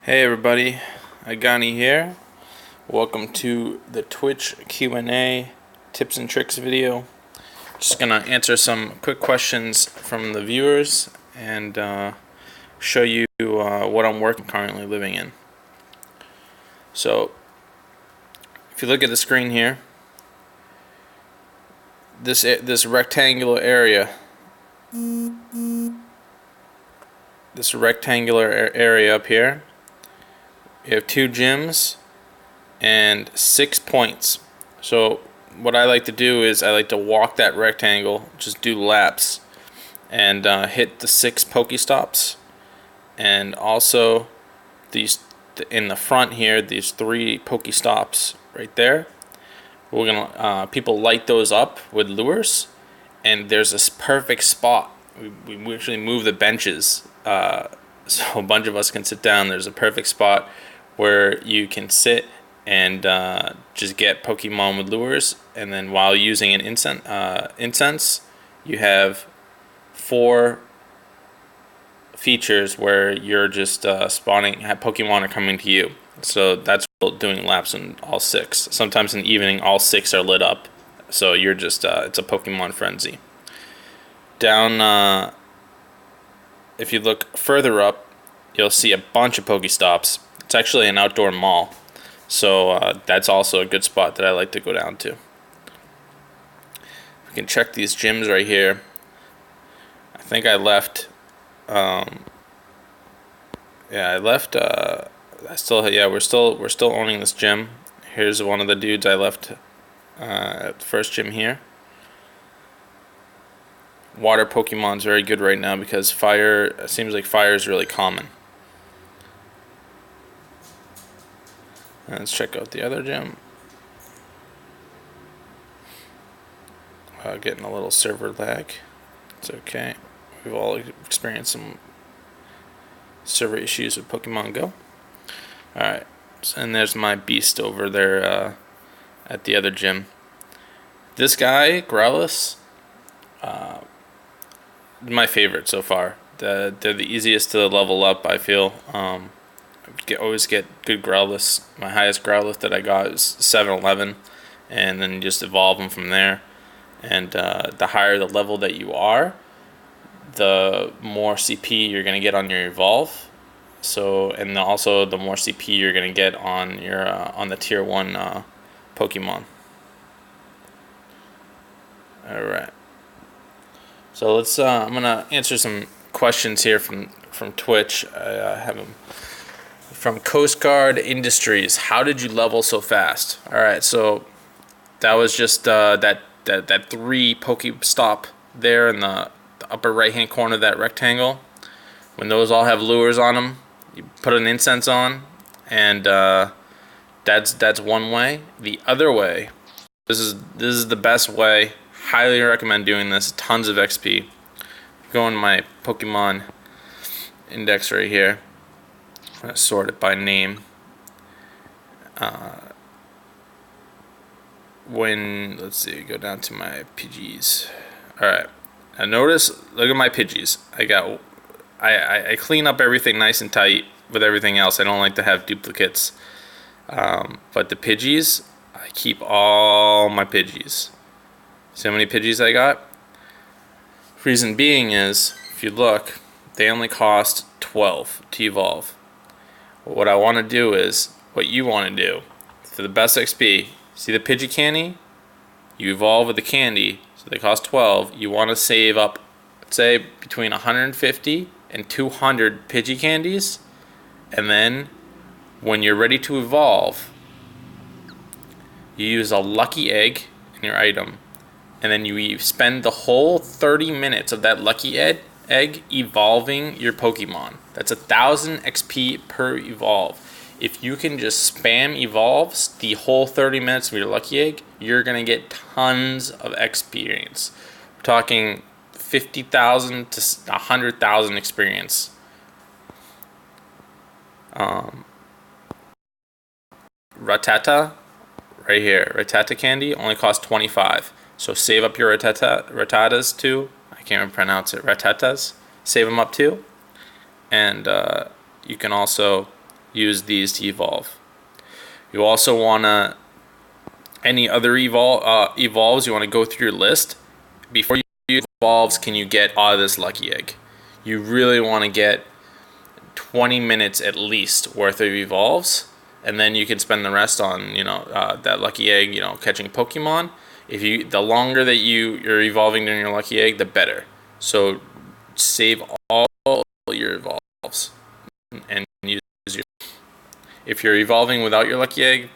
Hey everybody, Agani here. Welcome to the Twitch Q&A tips and tricks video. Just gonna answer some quick questions from the viewers and show you what I'm currently living in. So, if you look at the screen here, this rectangular area, up here. You have 2 gyms and 6 points. So what I like to do is I like to walk that rectangle, just do laps, and hit the 6 Pokestops, and also these in the front here, these 3 Pokestops right there. We're gonna people light those up with lures, and there's this perfect spot. We actually move the benches so a bunch of us can sit down. There's a perfect spot where you can sit and just get Pokemon with lures, and then while using an incense, you have 4 features where you're just spawning. Pokemon are coming to you. So that's doing laps in all 6. Sometimes in the evening, all 6 are lit up. So you're just it's a Pokemon frenzy. Down, if you look further up, you'll see a bunch of Pokestops. It's actually an outdoor mall, so that's also a good spot that I like to go down to. We can check these gyms right here. I think I left. I left. We're still owning this gym. Here's one of the dudes I left at the first gym here. Water Pokemon's very good right now because it seems like fire is really common. Let's check out the other gym. Getting a little server lag. It's okay. We've all experienced some server issues with Pokemon Go. Alright, and there's my beast over there at the other gym. This guy, Growlithe, my favorite so far. They're the easiest to level up, I feel. Always get good Growlithe. My highest Growlithe that I got was 7-11, and then just evolve them from there. And the higher the level that you are, the more CP you're gonna get on your evolve. So, and also the more CP you're gonna get on your on the tier 1 Pokemon. All right. So let's. I'm gonna answer some questions here from Twitch. I have them from Coast Guard Industries. How did you level so fast? All right. So that was just that 3 Pokestop there in the upper right hand corner of that rectangle. When those all have lures on them, you put an incense on, and that's one way. The other way, this is the best way. Highly recommend doing this. Tons of XP. Go in my Pokemon index right here. I'm gonna sort it by name. Let's see, go down to my Pidgeys. All right. Now notice, look at my Pidgeys. I clean up everything nice and tight with everything else. I don't like to have duplicates. But the Pidgeys, I keep all my Pidgeys. See how many Pidgeys I got? Reason being is, if you look, they only cost 12 to evolve. What I want to do is, what you want to do, for the best XP, see the Pidgey candy? You evolve with the candy, so they cost 12. You want to save up, say, between 150 and 200 Pidgey candies, and then, when you're ready to evolve, you use a lucky egg in your item, and then you spend the whole 30 minutes of that lucky egg evolving your Pokemon. That's 1,000 XP per evolve. If you can just spam evolves the whole 30 minutes of your lucky egg, you're gonna get tons of experience. We're talking 50,000 to 100,000 experience. Rattata, right here. Rattata candy only costs 25. So save up your Rattatas too. I can't even pronounce it. Rattatas. Save them up too. And you can also use these to evolve. You also want to, any other evolves, you want to go through your list. Before you evolves, can you get out of this lucky egg? You really want to get 20 minutes at least worth of evolves, and then you can spend the rest on that lucky egg, catching Pokemon. The longer that you're evolving during your lucky egg, the better. So save all your evolves and use your. If you're evolving without your lucky egg,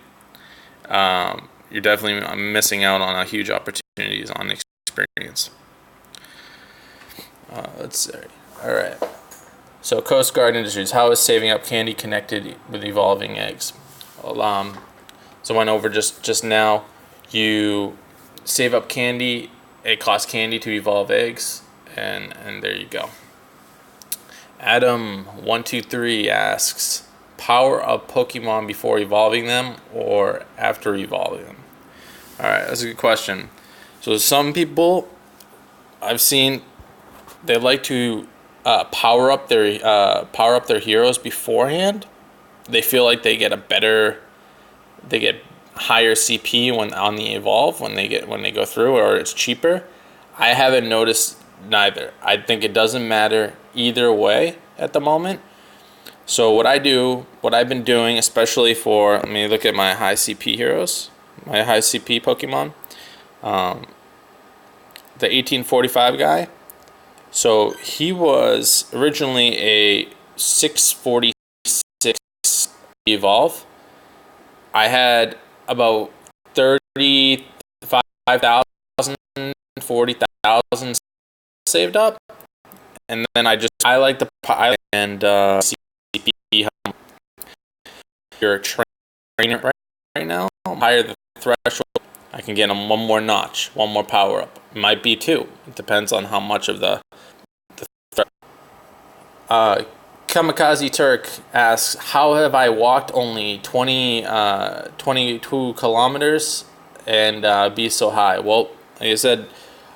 you're definitely missing out on a huge opportunities on experience. Let's see. All right. So Coast Guard Industries, how is saving up candy connected with evolving eggs? Well, so I went over just now. You save up candy. It costs candy to evolve eggs, and there you go. Adam123 asks, power up Pokemon before evolving them or after evolving them? All right, that's a good question. So some people I've seen, they like to power up their heroes beforehand. They feel like they get higher CP when on the evolve when they go through, or it's cheaper. I haven't noticed neither. I think it doesn't matter either way at the moment. So what I've been doing, especially for, let me look at my high CP heroes, my high CP Pokemon, the 1845 guy. So he was originally a 646 evolve. I had about 35,000, 40,000 saved up, and then I like the and CP. You're a trainer right now, higher the threshold, I can get him one more notch, one more power up. It might be two. It depends on how much of the Kamikaze Turk asks, how have I walked only 22 kilometers and be so high? Well, like I said,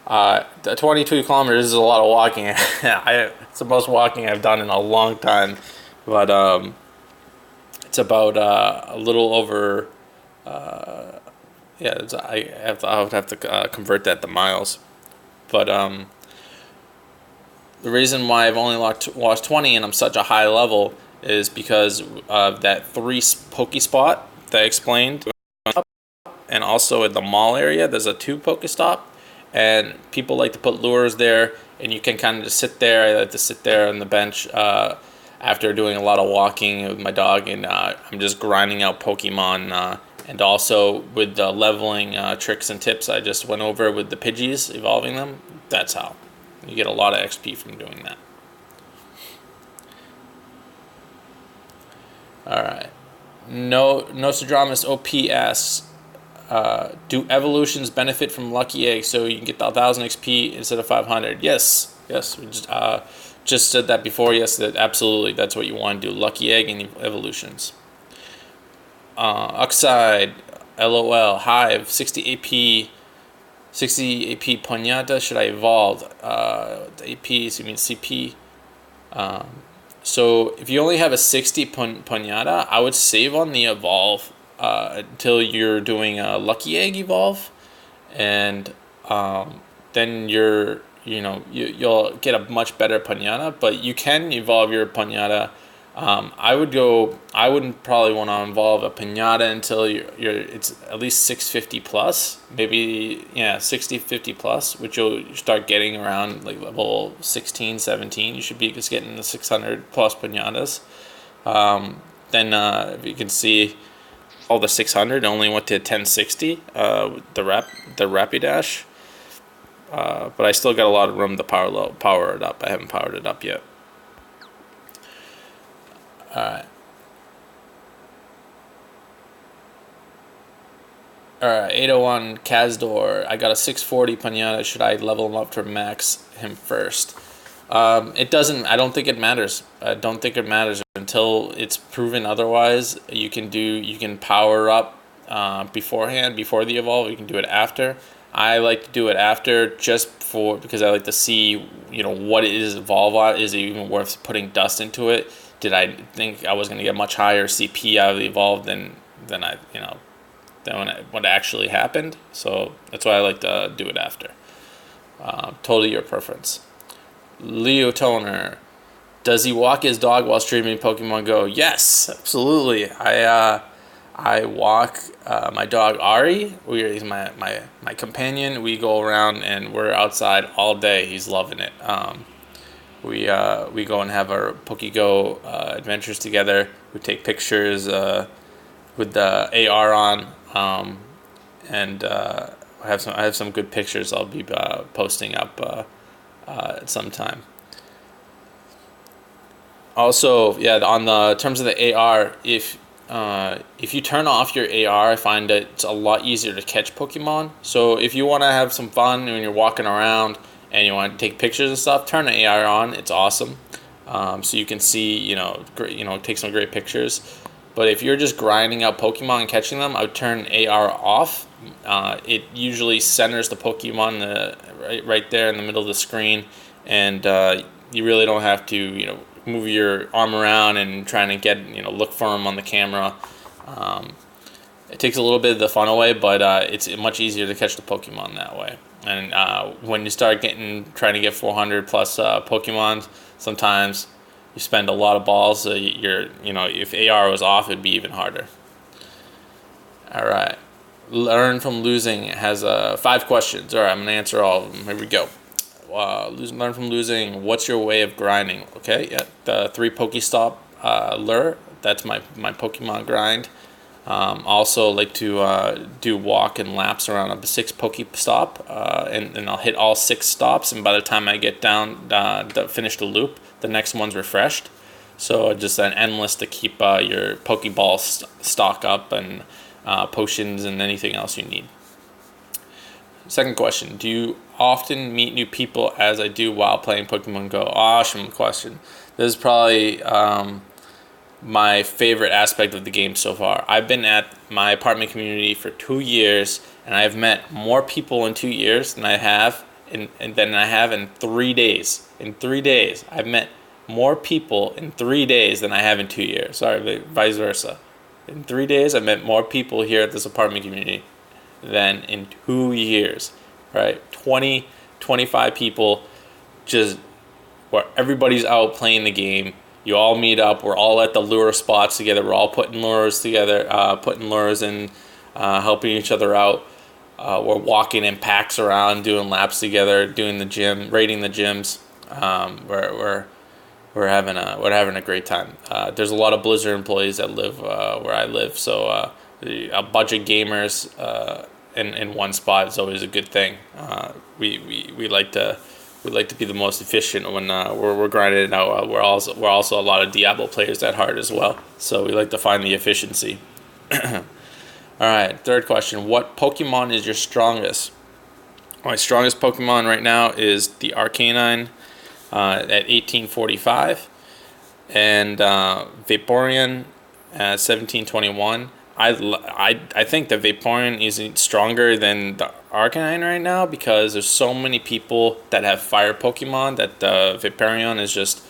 the 22 kilometers is a lot of walking. It's the most walking I've done in a long time. But it's about a little over, I would have to convert that to miles. But the reason why I've only lost 20 and I'm such a high level is because of that 3 Pokestop that I explained. And also in the mall area, there's a 2 Pokestop. And people like to put lures there, and you can kind of just sit there. I like to sit there on the bench after doing a lot of walking with my dog, and I'm just grinding out Pokemon. And also with the leveling tricks and tips I just went over with the Pidgeys, evolving them, that's how. You get a lot of XP from doing that. Alright. Nostradamus OPS. Do evolutions benefit from lucky eggs so you can get 1,000 XP instead of 500? Yes. We just said that before. Yes, that absolutely. That's what you want to do. Lucky egg and evolutions. Oxide, LOL, Hive, 60 AP Ponyta. Should I evolve? AP, so you mean CP. So if you only have a 60 Ponyta, I would save on the evolve until you're doing a lucky egg evolve, and then you'll get a much better Ponyta. But you can evolve your Ponyta. I wouldn't probably want to evolve a Ponyta until it's at least 650 plus, maybe 50 plus, which you'll start getting around like level 16, 17. You should be just getting the 600 plus Ponytas. Then if you can see, all the 600 only went to 1060. The Rapidash, but I still got a lot of room to power it up. I haven't powered it up yet. Alright, 801 Kazdor. I got a 640 Ponyta. Should I level him up to max him first? It doesn't. I don't think it matters. I don't think it matters until it's proven otherwise. You can power up beforehand, before the evolve. You can do it after. I like to do it after because I like to see what it is evolve on. Is it even worth putting dust into it? did I think I was going to get much higher CP out of the Evolve than I, than when it actually happened. So that's why I like to do it after. Totally your preference. Leo Toner, does he walk his dog while streaming Pokemon Go? Yes, absolutely. I walk my dog Ari. He's my companion. We go around and we're outside all day. He's loving it. We go and have our PokeGo adventures together. We take pictures with the AR on, and I have some good pictures I'll be posting up at some time. Also, yeah, on the terms of the AR, if you turn off your AR, I find that it's a lot easier to catch Pokemon. So if you want to have some fun when you're walking around and you want to take pictures and stuff, turn the AR on. It's awesome. So you can see, take some great pictures. But if you're just grinding out Pokemon and catching them, I would turn AR off. It usually centers the Pokemon right there in the middle of the screen, and you really don't have to, move your arm around and trying to get, look for them on the camera. It takes a little bit of the fun away, but it's much easier to catch the Pokemon that way. And when you start trying to get 400 plus Pokemon, sometimes you spend a lot of balls. So if AR was off, it'd be even harder. All right. Learn from losing has 5 questions. All right, I'm gonna answer all of them. Here we go. Learn from losing. What's your way of grinding? Okay, yeah, the 3 Pokestop lure. That's my Pokemon grind. Also like to do walk and laps around a 6 Pokestop, and I'll hit all 6 stops. And by the time I get down, finish the loop, the next one's refreshed. So just an endless to keep your Pokeball stock up and potions and anything else you need. Second question, do you often meet new people as I do while playing Pokemon Go? Awesome question. This is probably my favorite aspect of the game so far. I've been at my apartment community for 2 years, and I've met more people in 2 years than I have in 3 days. In 3 days, I've met more people in 3 days than I have in 2 years. Sorry, vice versa. In 3 days, I met more people here at this apartment community than in 2 years, right? 25 people, just where everybody's out playing the game. You all meet up. We're all at the lure spots together. We're all putting lures together, putting lures in, helping each other out. We're walking in packs around, doing laps together, doing the gym, raiding the gyms. We're having a great time. There's a lot of Blizzard employees that live where I live, so a bunch of gamers in one spot is always a good thing. We like to be the most efficient when we're grinding it out. We're also a lot of Diablo players at heart as well, so we like to find the efficiency. All right, third question: what Pokemon is your strongest? My strongest Pokemon right now is the Arcanine at 1845, and Vaporeon at 1721. I think the Vaporeon is stronger than the Arcanine right now because there's so many people that have fire Pokemon that the Vaporeon is just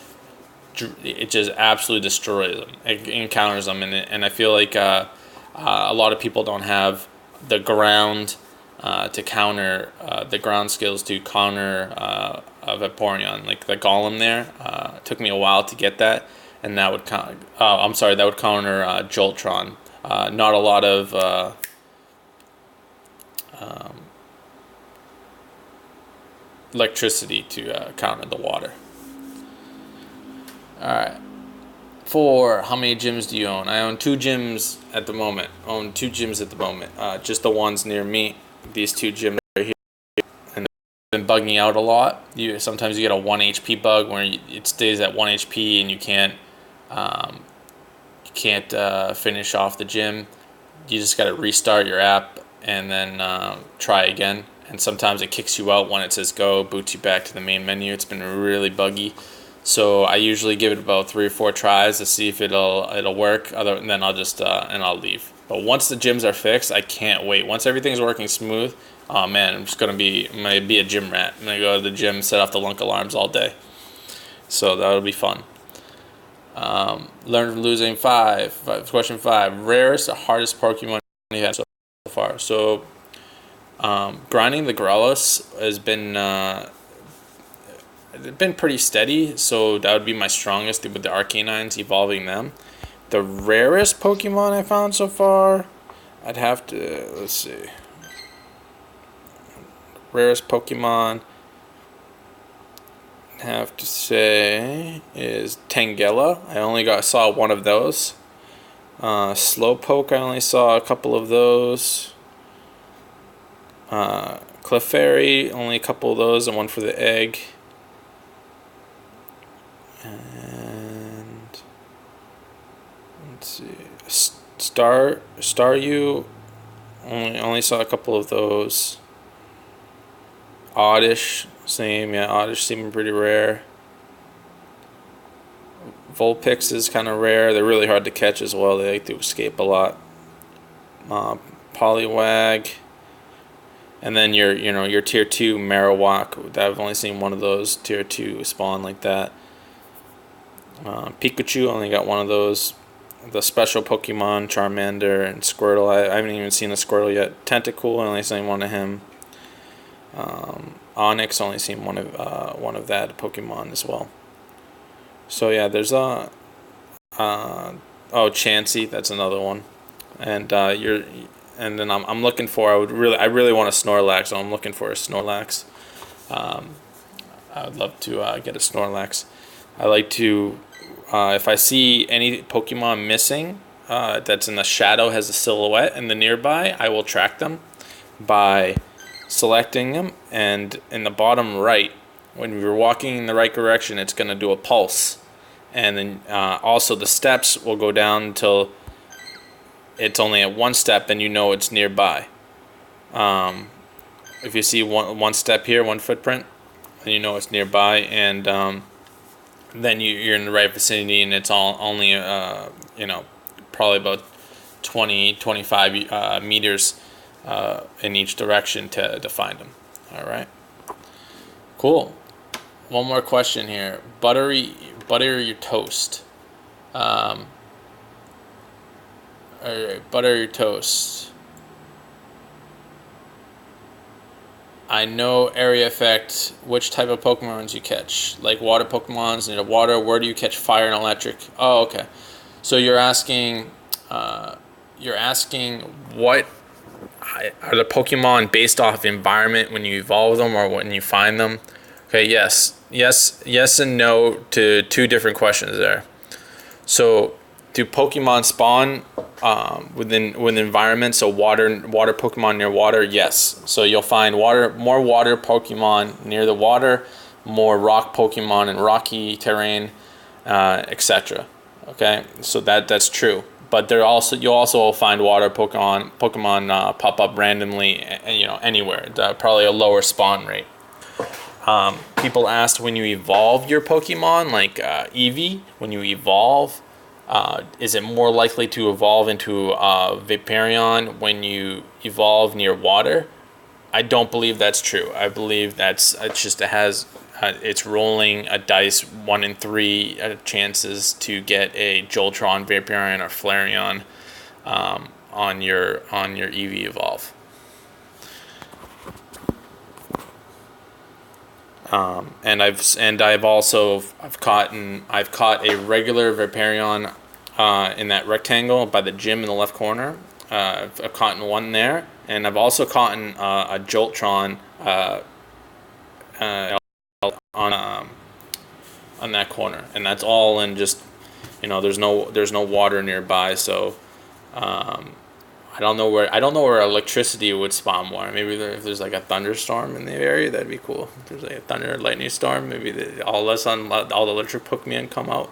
absolutely destroys them. It encounters them, and I feel like a lot of people don't have the ground to counter the ground skills to counter a Vaporeon. Like the Golem there, it took me a while to get that, and that would counter Joltron. Not a lot of electricity to counter the water. Alright. 4. How many gyms do you own? I own 2 gyms at the moment. Just the ones near me. These 2 gyms right here. And they've been bugging out a lot. Sometimes you get a 1 HP bug where it stays at 1 HP and you can't finish off the gym. You just got to restart your app and then try again. And sometimes it kicks you out when it says go, boots you back to the main menu. It's been really buggy. So I usually give it about 3 or 4 tries to see if it'll work. And then I'll just and I'll leave. But once the gyms are fixed, I can't wait. Once everything's working smooth, oh man, I'm gonna be a gym rat. I'm gonna go to the gym, set off the lunk alarms all day. So that'll be fun. Learn from losing question 5. Rarest or hardest Pokemon you had so far. So grinding the Growlithe has been pretty steady, so that would be my strongest with the Arcanines, evolving them. The rarest Pokemon I found so far, I'd have to, let's see. Rarest Pokemon, I'd have to say, is Tangela. I only saw one of those. Slowpoke, I only saw a couple of those. Clefairy, only a couple of those, and one for the egg. And let's see, Staryu, only saw a couple of those. Oddish, same, yeah, Oddish seeming pretty rare. Vulpix is kind of rare. They're really hard to catch as well. They like to escape a lot. Poliwag, and then your tier 2 Marowak. I've only seen one of those tier 2 spawn like that. Pikachu, only got one of those. The special Pokemon, Charmander and Squirtle. I haven't even seen a Squirtle yet. Tentacool, I only seen one of him. Onyx, only seen one of that Pokemon as well. So yeah, there's Chansey, that's another one. And then I'm looking for, I really want a Snorlax, so I'm looking for a Snorlax. I would love to get a Snorlax. I like to, if I see any Pokemon missing that's in the shadow, has a silhouette in the nearby, I will track them by selecting them, and in the bottom right, when you're walking in the right direction, it's going to do a pulse, and then also the steps will go down until it's only at one step, and you know it's nearby. If you see one step here, one footprint, then you know it's nearby, and then you're in the right vicinity, and it's only probably about 20-25 meters in each direction to find them. All right, cool. One more question here. Butter your toast. All right, butter your toast. I know area effect. Which type of Pokemons you catch? Like water Pokemons in the water. Where do you catch fire and electric? Oh, okay. So you're asking what are the Pokemon based off environment when you evolve them or when you find them? Okay, yes and no to two different questions there. So, do Pokemon spawn within environment? So water Pokemon near water, yes. So you'll find more water Pokemon near the water, more rock Pokemon in rocky terrain, etc. Okay, so that's true. But you'll also find water Pokemon pop up randomly, anywhere. Probably a lower spawn rate. People asked, when you evolve your Pokemon, like Eevee, when you evolve, is it more likely to evolve into Vaporeon when you evolve near water? I don't believe that's true. I believe it's rolling a dice 1 in 3 chances to get a Jolteon, Vaporeon, or Flareon on your Eevee evolve. And I've caught a regular Vaporeon in that rectangle by the gym in the left corner. I've caught one there, and I've also caught a Joltron on that corner, and that's all in just there's no water nearby, so I don't know where electricity would spawn more. Maybe if there's like a thunderstorm in the area, that'd be cool. If there's like a thunder or lightning storm, maybe all the electric Pokemon come out.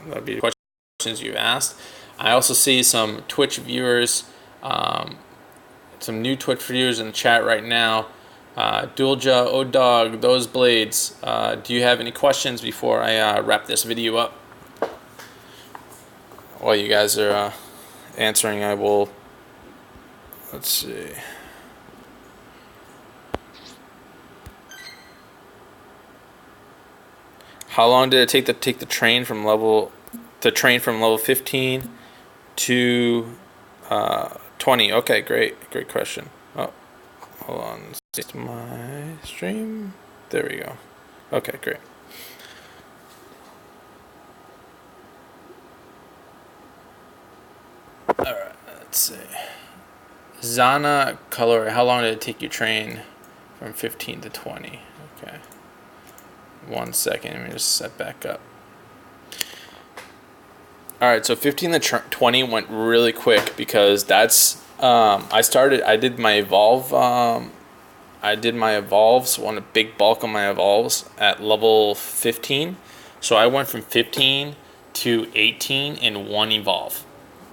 That'd be the questions you've asked. I also see some Twitch viewers, some new Twitch viewers in the chat right now. Dulja, Dog, those blades. Do you have any questions before I wrap this video up? While you guys are answering, I will. Let's see. How long did it take to take the train from level to train from level 15 to 20. Okay, great question. Oh, hold on. It's my stream. There we go. Okay, great. All right, let's see. Zana color. How long did it take you to train from 15 to 20? Okay. 1 second. Let me just set back up. All right, so 15 to 20 went really quick because that's I did my evolve. I did my evolves, a big bulk of my evolves at level 15. So I went from 15 to 18 in one evolve.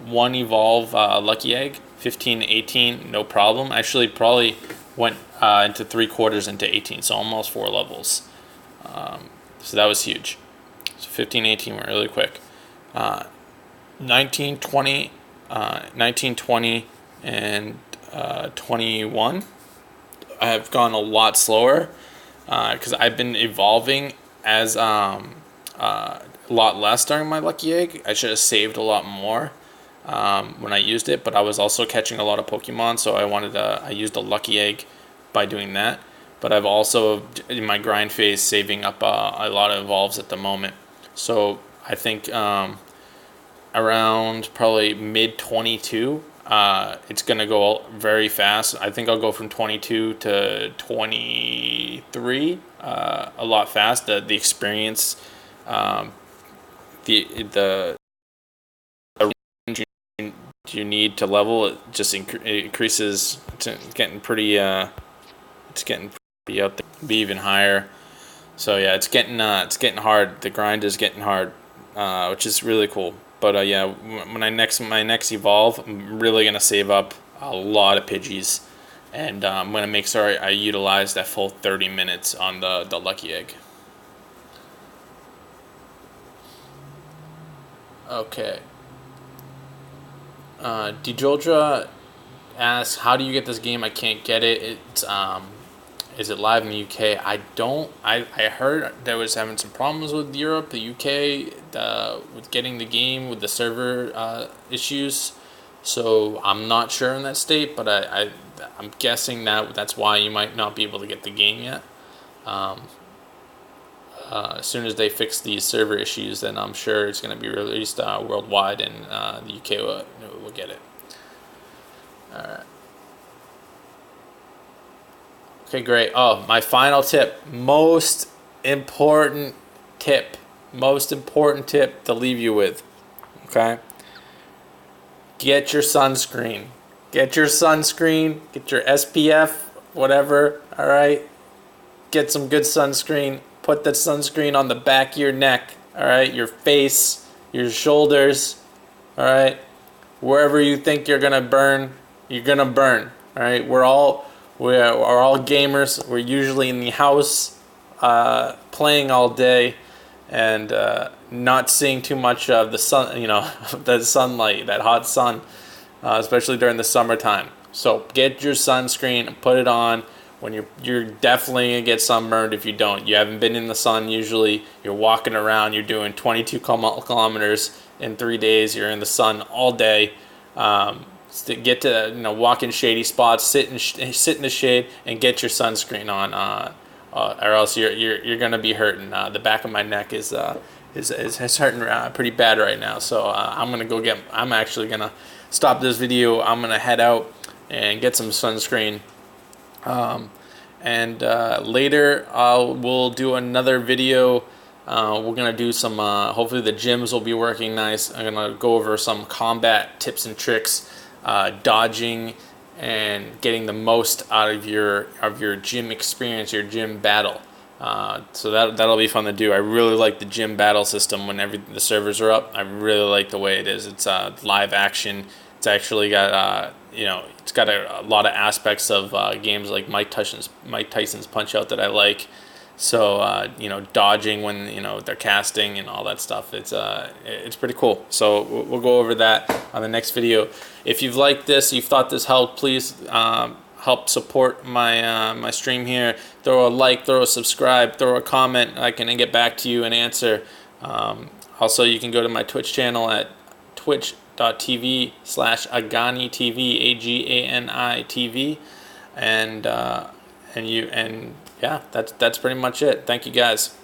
One evolve lucky egg, 15 to 18, no problem. Actually, probably went into 3/4 into 18, so almost 4 levels. So that was huge. So 15, 18 went really quick. 19, 20, 19, 20, and 21. I have gone a lot slower because I've been evolving as a lot less during my lucky egg. I should have saved a lot more when I used it, but I was also catching a lot of Pokemon, so I used a lucky egg by doing that. But I've also, in my grind phase, saving up a lot of evolves at the moment. So I think around probably mid 22, it's going to go very fast. I think I'll go from 22 to 23 a lot fast. The experience, the range you need to level, it just increases. It's getting pretty out there, be even higher. So yeah, it's getting hard. The grind is getting hard, which is really cool. But yeah, when my next evolve, I'm really gonna save up a lot of Pidgeys, and I'm gonna make sure I utilize that full 30 minutes on the lucky egg. Okay. Djoldra asks, "How do you get this game? I can't get it. It's Is it live in the UK? I don't. I heard there was having some problems with Europe, the UK, with getting the game with the server issues. So I'm not sure in that state, but I'm guessing that's why you might not be able to get the game yet. As soon as they fix these server issues, then I'm sure it's going to be released worldwide, and the UK will get it. All right. Okay, great. Oh, my final tip. Most important tip to leave you with. Okay? Get your sunscreen. Get your SPF, whatever. All right? Get some good sunscreen. Put that sunscreen on the back of your neck. All right? Your face, your shoulders. All right? Wherever you think you're going to burn, you're going to burn. All right? We're all gamers. We're usually in the house playing all day and not seeing too much of the sun, the sunlight, that hot sun, especially during the summertime. So get your sunscreen and put it on. When you're definitely going to get sunburned if you don't. You haven't been in the sun usually. You're walking around. You're doing 22 kilometers in 3 days. You're in the sun all day. Get to walk in shady spots, sit in the shade, and get your sunscreen on, or else you're gonna be hurting. The back of my neck is hurting pretty bad right now. So I'm actually gonna stop this video. I'm gonna head out and get some sunscreen. And later we'll do another video. We're gonna do some. Hopefully the gyms will be working nice. I'm gonna go over some combat tips and tricks. Dodging and getting the most out of your gym experience, your gym battle. So that'll be fun to do. I really like the gym battle system when the servers are up. I really like the way it is. It's live action. It's actually got it's got a lot of aspects of games like Mike Tyson's Punch Out that I like. So dodging when they're casting and all that stuff. It's pretty cool. So we'll go over that on the next video. If you've liked this, you've thought this helped, please help support my stream here. Throw a like, throw a subscribe, throw a comment. I can get back to you and answer. Also, you can go to my Twitch channel at twitch.tv/AganiTV, AGANI TV, and yeah, that's pretty much it. Thank you guys.